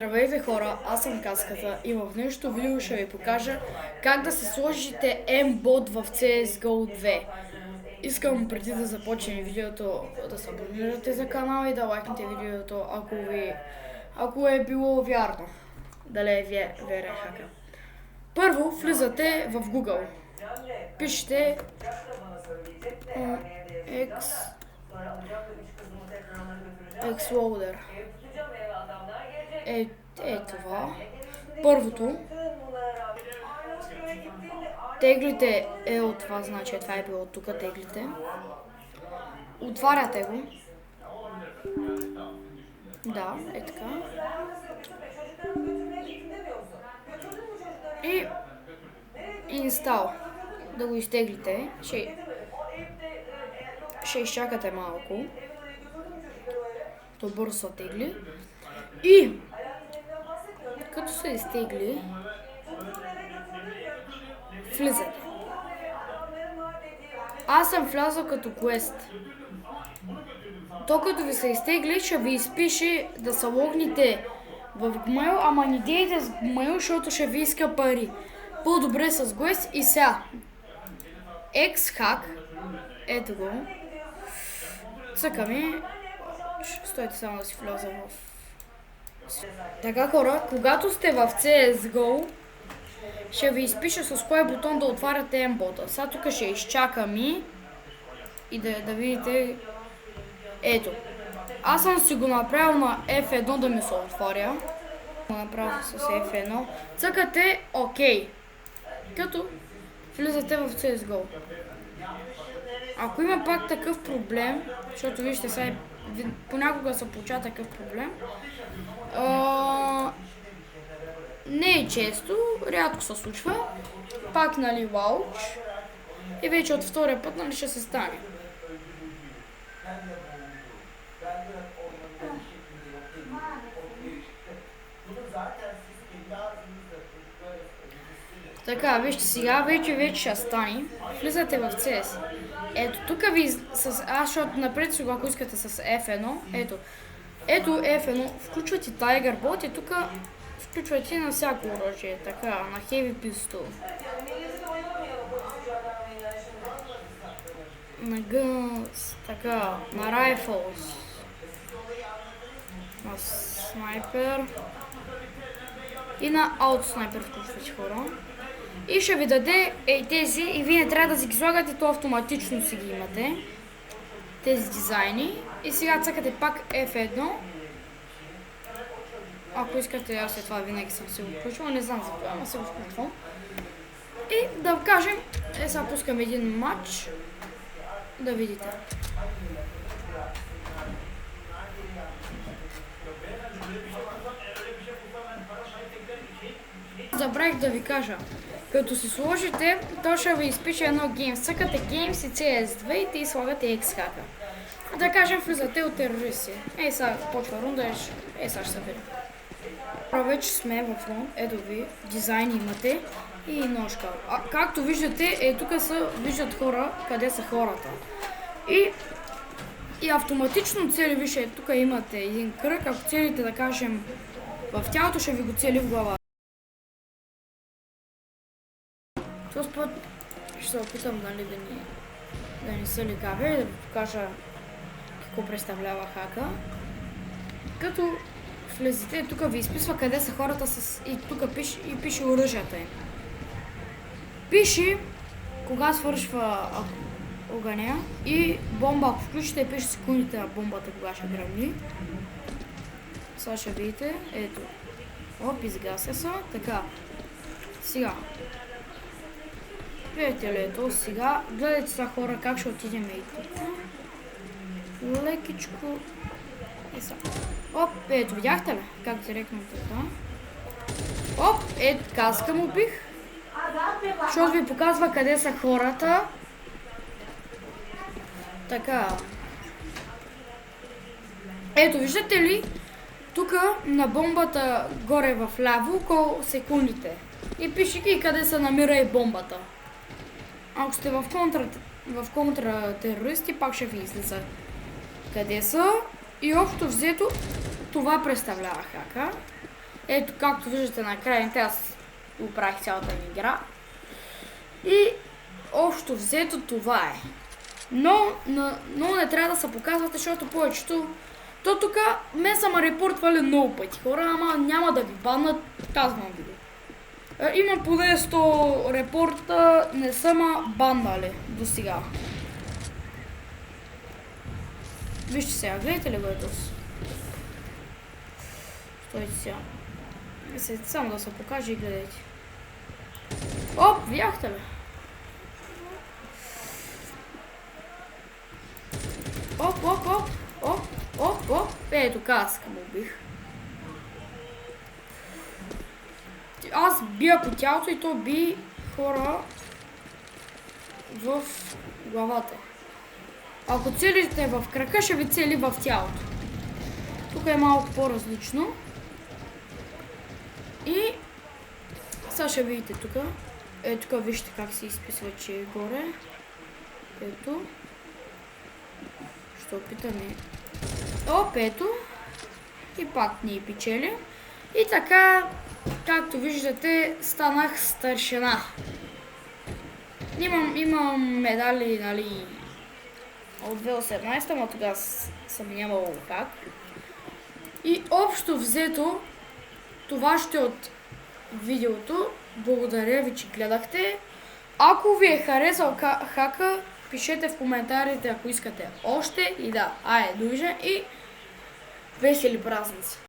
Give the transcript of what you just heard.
Здравейте хора, аз съм Каската и в днешното видео ще ви покажа как да се сложите M-Bot в CSGO 2. Искам преди да започнем видеото да се абонирате за канала и да лайкнете видеото, ако е било вярно. Дали е верен хака. Първо влизате в Google. Пишете Xloader. Е това. Първото. Теглите е от това, значи това е било тук теглите. Отваряте го. Да, е така. И инстал. Да го изтеглите. Ще изчакате малко. То бързо се тегли. И като се изтегли, влизате. Аз съм влязъл като квест. То като ви се изтегли, ще ви изпише да се логните в Gmail, ама не дейте с Gmail, защото ще ви иска пари. По-добре с Quest и сега. X-Hack. Ето го. Цъкаме. Стойте само да си вляза в... Така хора, когато сте в CSGO, ще ви изпиша с кой бутон да отваряте M-Bot-а. Сега тук ще изчакам и да видите. Ето. Аз съм си го направил на F1 да ми се отворя. Направя с F1. Цъкате ОК. Като влизате в CSGO. Ако има пак такъв проблем, защото вижте сега понякога се получава такъв проблем, не е често, рядко се случва, пак нали лауч и вече от втория път нали ще се стане. Така, вижте сега, вече ще стане. Влизате в CS. Ето, тук ви аз, защото напред сега, ако искате с F1, ето F1, включвате Tiger Bot и тук включвате на всяко оръжие, така, на Heavy Pistol, на Guns, така, на Rifles, на Sniper и на Out Sniper включвате хора. И ще ви даде тези и вие не трябва да си ги слагате, то автоматично си ги имате. Тези дизайни. И сега цъкате пак F1. Ако искате, аз след това винаги съм си го включвал, не знам за това, ама се го включвам. И да кажем, сега пускам един матч, да видите. Забравих да ви кажа. Като си сложите, то ще ви изпише едно Games. Цъкате Games и CS2 и слагате X-Hack. Да кажем, влизате от терористи. Ей сега почва рунда, сега ще се видим. Вече сме в рун, ето ви, дизайн имате и ножка. Както виждате, тук се виждат хора, къде са хората. И автоматично цели, вижте, тук имате един кръг, ако целите да кажем в тялото, ще ви го цели в глава. Този път ще се опитам нали, да не се ликавя и да ви покажа какво представлява хака. Като влезете, тук ви изписва къде са хората и тук пише оръжията им. Пише кога свършва огъня и бомба, ако включите, пише секундите на бомбата кога ще гръмни. Сега ще видите, ето. Оп, изгася са, така. Сега. Видите ли ето сега, гледайте са хора как ще отидем и тук. Лекичко. И са. Оп, ето видяхте ли как директно така. Оп, ето каска му бих. Защото ви показва къде са хората. Така. Ето виждате ли, тук на бомбата горе в ляво около секундите. И пише и къде се намира и бомбата. Ако сте в контратерористи, пак ще ви излиза къде са. И общо взето това представлява хака. Ето, както виждате на екраните, аз оправих цялата ми игра. И общо взето това е. Но не трябва да се показвате, защото повечето... То тук ме са ме репортвали много пъти хора, ама няма да ви баннат, казвам ви. Има поне 100 репорта, не са ма баннали до сега. Вижте сега, гледайте ли го ето? Стойте сега. Само да се покаже и гледайте. Оп, видяхте ли? Оп. Ето, каска му убих. Аз бия по тялото и то би хора в главата. Ако целите в крака, ще ви цели в тялото. Тук е малко по-различно. И сега ще видите тук. Ето тук вижте как се изписва, че е горе. Ето. Ще опитаме. Оп, ето. И пак ни печели. И така, както виждате, станах старшина. Имам медали, нали, от 2018, но тогава съм нямал как. И общо взето, това ще от видеото. Благодаря ви, че гледахте. Ако ви е харесал хака, пишете в коментарите, ако искате още. И да, довиждане и весели празници!